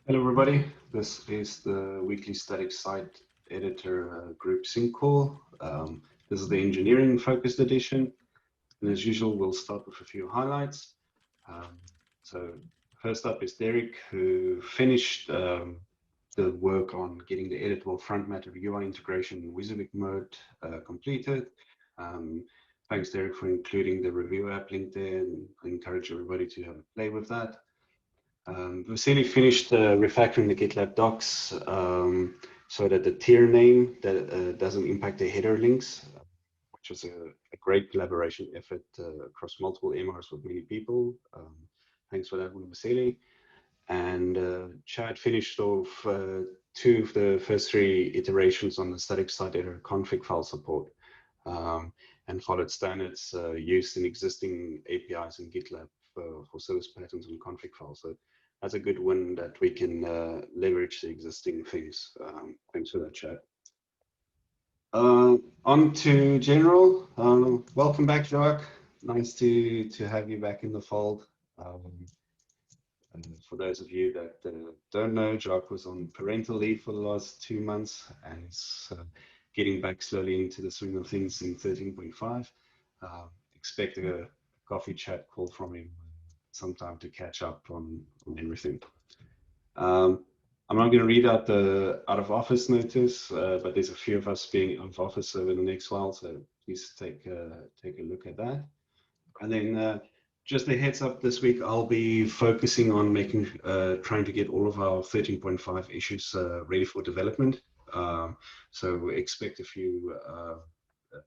Hello, everybody. This is the weekly static site editor group sync call. This is the engineering focused edition. And as usual, we'll start with a few highlights. Um, so first up is Derek, who finished the work on getting the editable front matter UI integration in WYSIWYG mode completed. Um, Thanks, Derek, for including the review app link there, and I encourage everybody to have a play with that. Vasily finished refactoring the GitLab docs so that the tier name that doesn't impact the header links, which was a great collaboration effort across multiple MRs with many people. Thanks for that one, Vasily. And Chad finished off two of the first three iterations on the static site editor config file support and followed standards used in existing APIs in GitLab for service patterns and config files. So that's a good one that we can leverage the existing things. Thanks for that, Chad. On to general. Welcome back, Jacques. Nice to have you back in the fold. And for those of you that don't know, Jacques was on parental leave for the last 2 months and is getting back slowly into the swing of things in 13.5. Expect a coffee chat call from him sometime to catch up on everything. I'm not going to read out the out of office notice, but there's a few of us being out of office over the next while, so please take a look at that. And then just a heads up, this week I'll be focusing on trying to get all of our 13.5 issues ready for development. So expect a few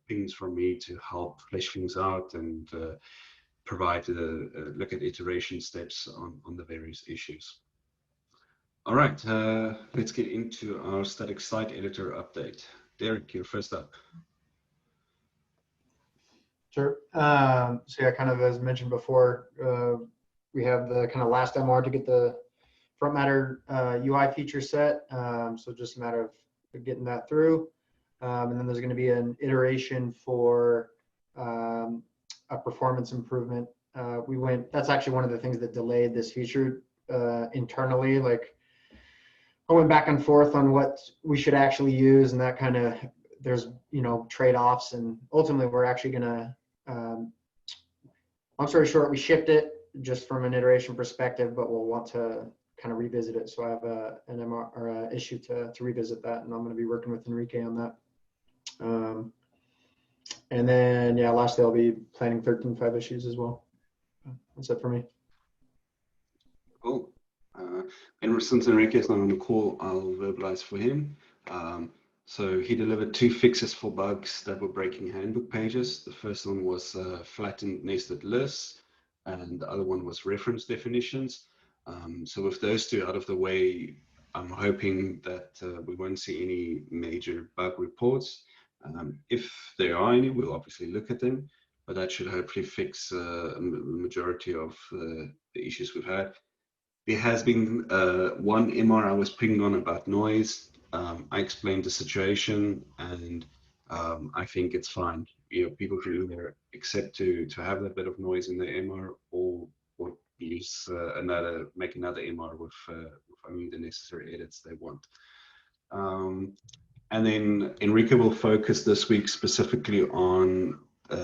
pings from me to help flesh things out and provide a look at iteration steps on the various issues. All right, let's get into our static site editor update. Derek, you're first up. Sure. So yeah, kind of as mentioned before, we have the kind of last MR to get the front matter UI feature set. So just a matter of getting that through. And then there's going to be an iteration for a performance improvement. That's actually one of the things that delayed this feature internally. Like I went back and forth on what we should actually use, and that kind of, there's, trade-offs, and ultimately we're actually going to, long story short, we shipped it just from an iteration perspective, but we'll want to kind of revisit it. So I have an MR or a issue to revisit that, and I'm going to be working with Enrique on that. And then, yeah, lastly, I'll be planning 13.5 issues as well. That's it for me. Cool. And since Enrique is not on the call, I'll verbalize for him. So he delivered 2 fixes for bugs that were breaking Handbook pages. The first one was flattened nested lists, and the other one was reference definitions. So with those 2 out of the way, I'm hoping that we won't see any major bug reports. If there are any, we'll obviously look at them, but that should hopefully fix the majority of the issues we've had. There has been one MR I was pinged on about noise. I explained the situation, and I think it's fine. People can either accept to have that bit of noise in the MR, or use make another MR with only the necessary edits they want. And then Enrique will focus this week specifically on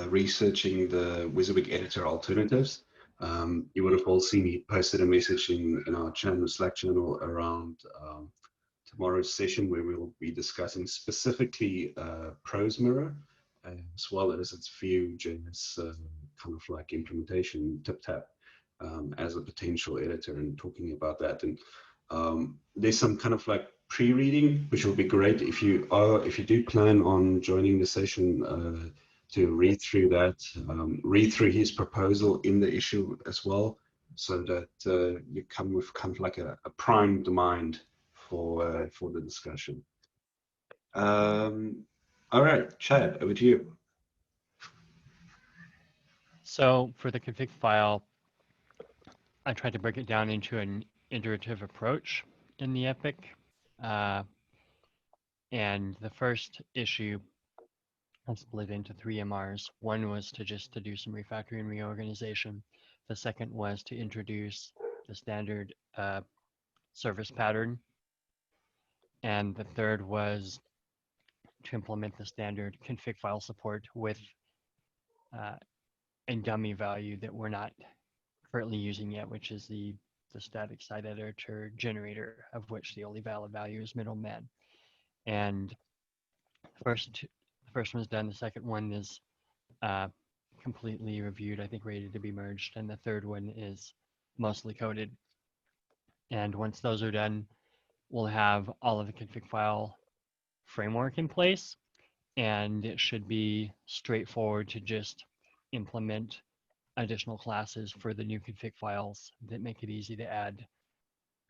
researching the WYSIWYG editor alternatives. You would have all seen he posted a message in our channel, Slack channel, around tomorrow's session, where we'll be discussing specifically Prose Mirror, as well as its Vue.js kind of like implementation, TipTap, as a potential editor, and talking about that. And there's some kind of like pre-reading, which will be great if you do plan on joining the session, to read through that, read through his proposal in the issue as well, so that you come with kind of like a primed mind for the discussion. All right, Chad, over to you. So for the config file, I tried to break it down into an iterative approach in the epic. And the first issue I split into 3 MRs. One was to do some refactoring and reorganization. The second was to introduce the standard service pattern. And the third was to implement the standard config file support with a dummy value that we're not currently using yet, which is the static site editor generator, of which the only valid value is middleman. And the first one's done. The second one is completely reviewed, I think ready to be merged. And the third one is mostly coded. And once those are done, we'll have all of the config file framework in place. And it should be straightforward to just implement additional classes for the new config files that make it easy to add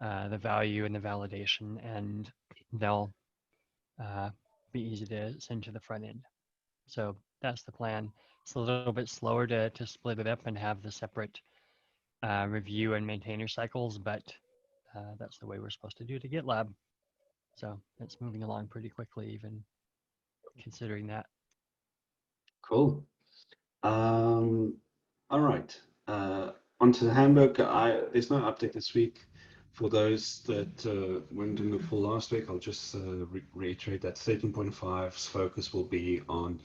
the value and the validation, and they'll be easy to send to the front end. So that's the plan. It's a little bit slower to split it up and have the separate review and maintainer cycles, but that's the way we're supposed to do to GitLab. So it's moving along pretty quickly, even considering that. Cool. All right. Onto the handbook. There's no update this week. For those that weren't in the full last week, I'll just reiterate that 13.5's focus will be on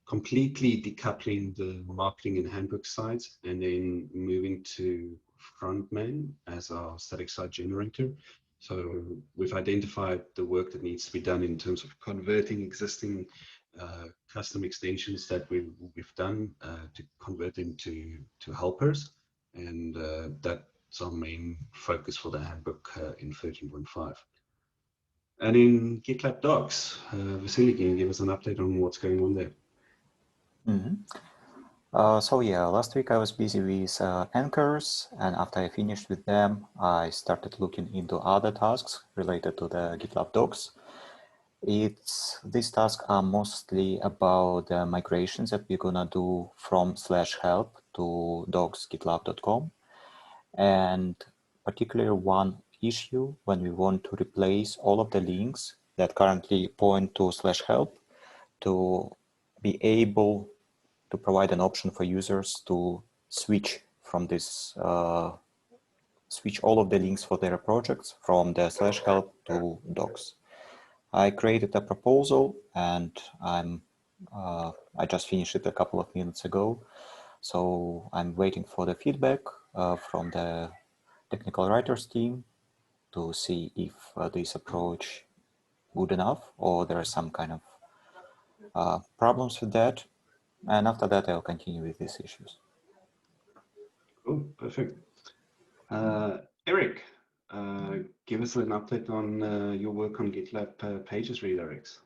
completely decoupling the marketing and handbook sites and then moving to Frontman as our static site generator. So we've identified the work that needs to be done in terms of converting existing custom extensions that we've done to convert them to helpers, and that's our main focus for the handbook in 13.5. And in GitLab Docs, Vasily, can you give us an update on what's going on there? So yeah, last week I was busy with anchors, and after I finished with them, I started looking into other tasks related to the GitLab Docs. These tasks are mostly about the migrations that we're gonna do from /help to docs.gitlab.com, and particularly one issue when we want to replace all of the links that currently point to /help to be able to provide an option for users to switch from this, switch all of the links for their projects from the /help to docs. I created a proposal, and I just finished it a couple of minutes ago. So I'm waiting for the feedback from the technical writers team to see if this approach good enough or there are some kind of problems with that. And after that, I'll continue with these issues. Cool, perfect. Eric, give us an update on your work on GitLab Pages redirects.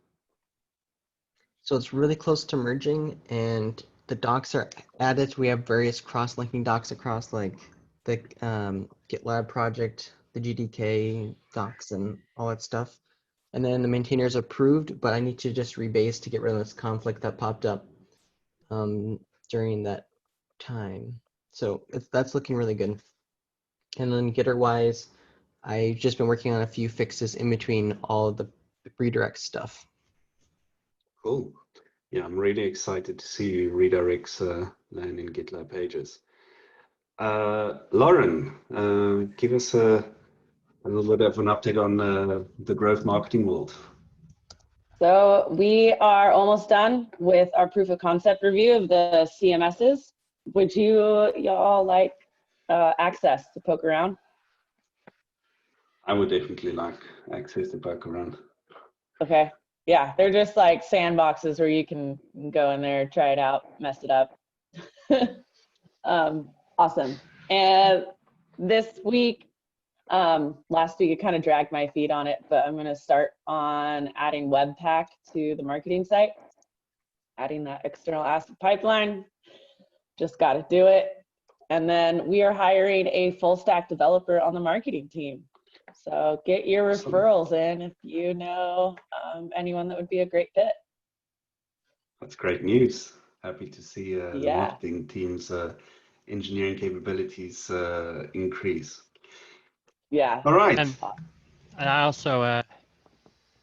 So it's really close to merging, and the docs are added. We have various cross-linking docs across, like the GitLab project, the GDK docs, and all that stuff. And then the maintainer's approved, but I need to just rebase to get rid of this conflict that popped up during that time. So that's looking really good. And then Gitter-wise, I've just been working on a few fixes in between all of the redirect stuff. Cool. Yeah, I'm really excited to see redirects land in GitLab Pages. Lauren, give us a little bit of an update on the growth marketing world. So we are almost done with our proof of concept review of the CMSs. Would y'all like access to poke around? I would definitely like access to poke around. Okay. Yeah, they're just like sandboxes where you can go in there, try it out, mess it up. Awesome. And this week, last week, it kind of dragged my feet on it, but I'm going to start on adding Webpack to the marketing site, adding that external asset pipeline. Just got to do it. And then we are hiring a full stack developer on the marketing team. So get your referrals in if you know anyone that would be a great fit. That's great news. Happy to see the Yeah. marketing team's engineering capabilities increase. Yeah. All right. And I also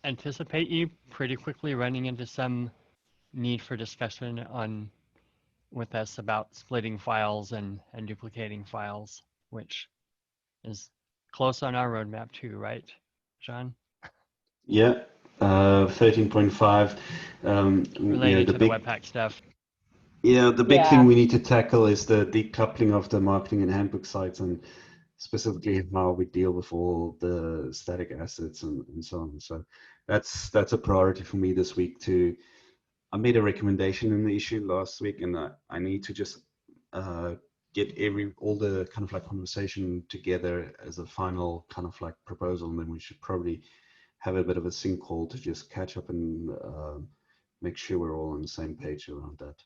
anticipate you pretty quickly running into some need for discussion with us about splitting files and duplicating files, which is close on our roadmap too, right, John? Yeah, 13.5. Related The to the big Webpack stuff. the big Yeah. thing we need to tackle is the decoupling of the marketing and handbook sites, and specifically how we deal with all the static assets and so on. So that's a priority for me this week. I made a recommendation in the issue last week, and I need to just get all the kind of like conversation together as a final kind of like proposal, and then we should probably have a bit of a sync call to just catch up and make sure we're all on the same page around that.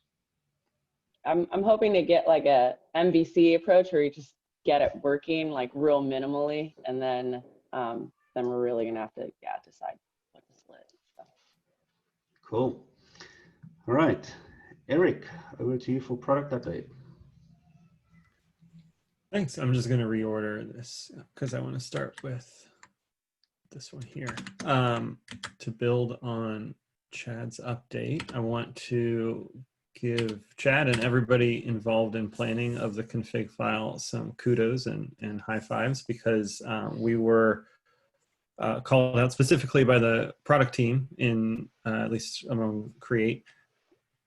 I'm hoping to get like a MVC approach where you just get it working like real minimally, and then we're really gonna have to decide what to split. So. Cool. All right, Eric, over to you for product update. Thanks. I'm just going to reorder this because I want to start with this one here. To build on Chad's update, I want to give Chad and everybody involved in planning of the config file some kudos and high fives, because we were called out specifically by the product team in at least among Create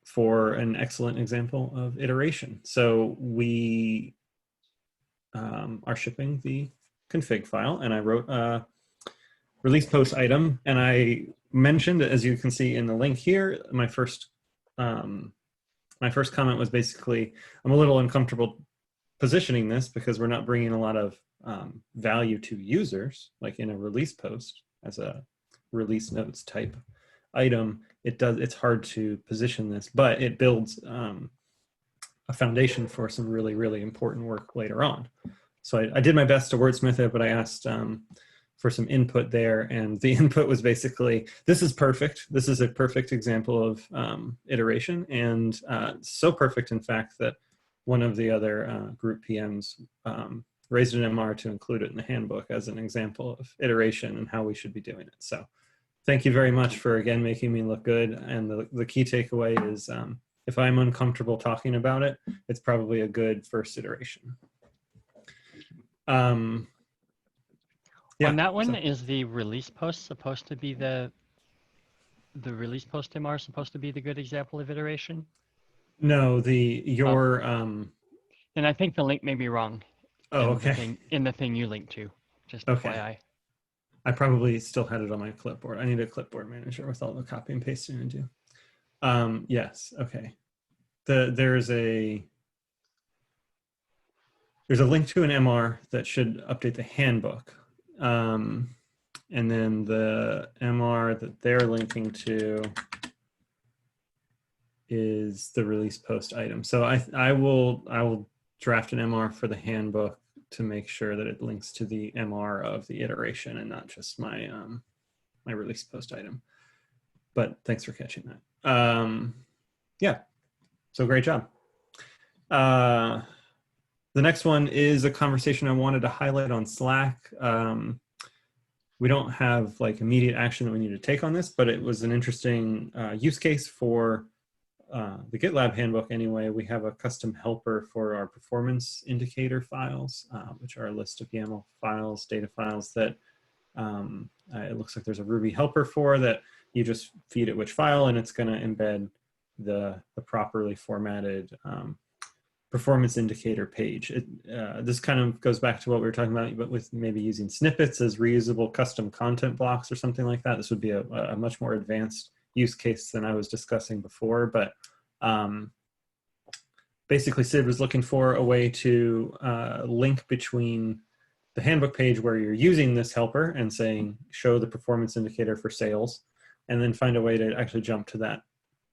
for an excellent example of iteration. So we are shipping the config file, and I wrote a release post item, and I mentioned, as you can see in the link here, my first comment was basically, I'm a little uncomfortable positioning this because we're not bringing a lot of value to users, like in a release post as a release notes type item. It's hard to position this, but it builds a foundation for some really, really important work later on. So I did my best to wordsmith it, but I asked for some input there, and the input was basically, this is perfect. This is a perfect example of iteration, and so perfect, in fact, that one of the other group PMs raised an MR to include it in the handbook as an example of iteration and how we should be doing it. So thank you very much for, again, making me look good. And the key takeaway is, if I'm uncomfortable talking about it, it's probably a good first iteration. Yeah, On that one, so, is the release post supposed to be the release post MR supposed to be the good example of iteration? no, And I think the link may be wrong. Oh, okay. In the thing you linked to, just Okay. FYI. I probably still had it on my clipboard. I need a clipboard manager with all the copy and pasting I do. Yes, okay. There's a link to an MR that should update the handbook. And then the MR that they're linking to is the release post item. So I will draft an MR for the handbook to make sure that it links to the MR of the iteration and not just my my release post item. But thanks for catching that. Yeah, so great job. The next one is a conversation I wanted to highlight on Slack. We don't have like immediate action that we need to take on this, but it was an interesting use case for the GitLab handbook anyway. We have a custom helper for our performance indicator files, which are a list of YAML files, data files that it looks like there's a Ruby helper for that. You just feed it which file, and it's going to embed the properly formatted performance indicator page. This kind of goes back to what we were talking about, but with maybe using snippets as reusable custom content blocks or something like that. This would be a much more advanced use case than I was discussing before. But basically, Sid was looking for a way to link between the handbook page where you're using this helper and saying, show the performance indicator for sales, and then find a way to actually jump to that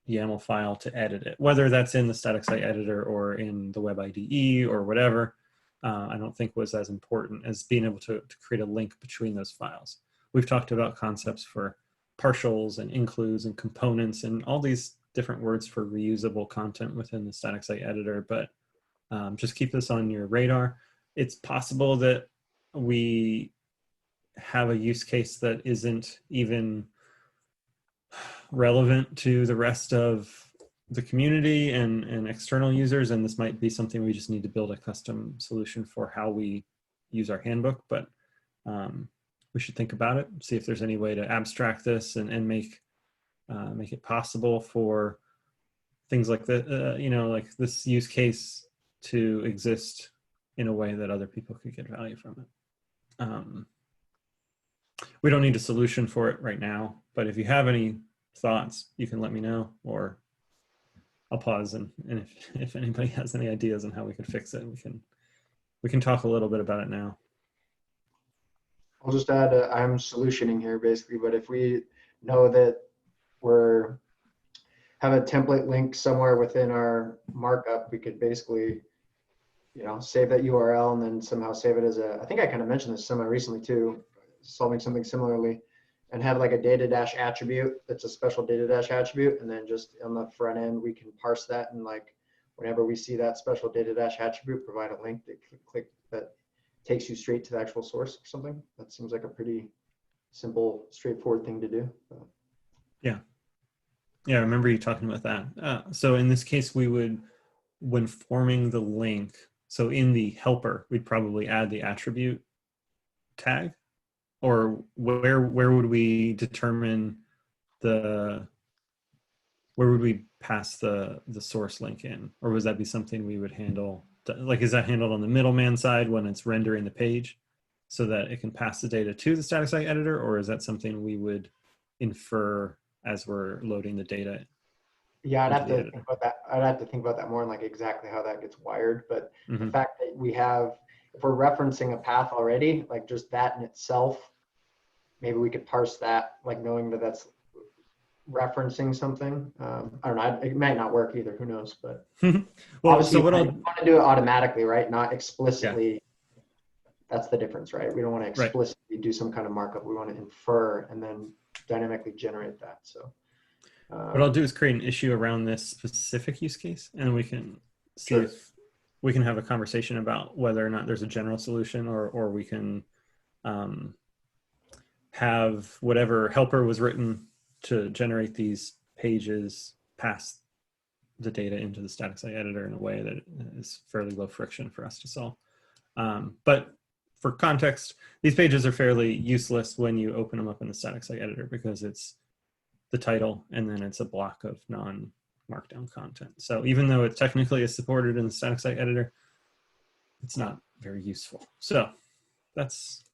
YAML file to edit it, whether that's in the static site editor or in the web IDE or whatever. I don't think was as important as being able to create a link between those files. We've talked about concepts for partials and includes and components and all these different words for reusable content within the static site editor, but just keep this on your radar. It's possible that we have a use case that isn't even relevant to the rest of the community and external users, and this might be something we just need to build a custom solution for how we use our handbook. But we should think about it, see if there's any way to abstract this and make it possible for things like that, like this use case to exist in a way that other people could get value from it. We don't need a solution for it right now, but if you have any thoughts, you can let me know, or I'll pause, and if anybody has any ideas on how we could fix it, we can talk a little bit about it now. I'll just add, I'm solutioning here basically, but if we know that we're have a template link somewhere within our markup, we could basically, save that URL and then somehow save it as I think I kind of mentioned this somewhere recently too, solving something similarly, and have like a data dash attribute that's a special data dash attribute, and then just on the front end we can parse that, and like whenever we see that special data dash attribute, provide a link that click that takes you straight to the actual source or something. That seems like a pretty simple, straightforward thing to do. Yeah, I remember you talking about that. So in this case, we would, when forming the link, so in the helper, we'd probably add the attribute tag, or where would we determine where would we pass the source link in, or would that be something we would handle? Like, is that handled on the middleman side when it's rendering the page so that it can pass the data to the static site editor, or is that something we would infer as we're loading the data? Yeah, I'd have to think about that. I'd have to think about that more, and like exactly how that gets wired. But the fact that we have, if we're referencing a path already, like just that in itself, maybe we could parse that, like knowing that that's referencing something. I don't know. It might not work either. Who knows? But well, obviously, so what we want to do it automatically, right? Not explicitly. Yeah. That's the difference, right? We don't want to explicitly do some kind of markup. We want to infer and then dynamically generate that. So what I'll do is create an issue around this specific use case, and we can see if we can have a conversation about whether or not there's a general solution, or we can have whatever helper was written to generate these pages pass the data into the static site editor in a way that is fairly low friction for us to solve. But for context, these pages are fairly useless when you open them up in the static site editor, because it's the title and then it's a block of non-markdown content. So even though it technically is supported in the static site editor, it's not very useful. So that's,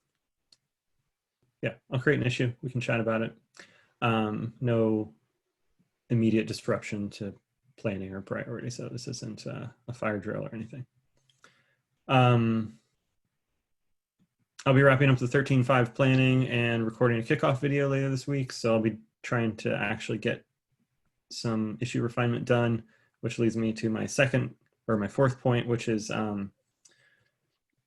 yeah, I'll create an issue. We can chat about it. No immediate disruption to planning or priority. So this isn't a fire drill or anything. I'll be wrapping up the 13.5 planning and recording a kickoff video later this week. So I'll be trying to actually get some issue refinement done, which leads me to my fourth point, which is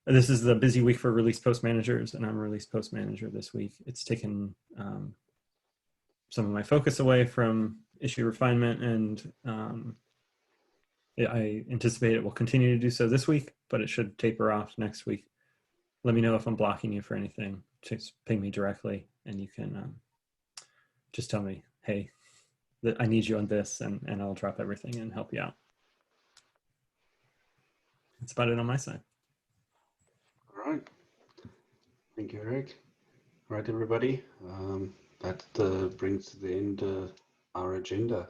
this is the busy week for release post managers, and I'm a release post manager this week. It's taken some of my focus away from issue refinement, and I anticipate it will continue to do so this week, but it should taper off next week. Let me know if I'm blocking you for anything. Just ping me directly, and you can just tell me, hey, I need you on this, and I'll drop everything and help you out. That's about it on my side. All right. Thank you, Eric. All right, everybody. That brings to the end our agenda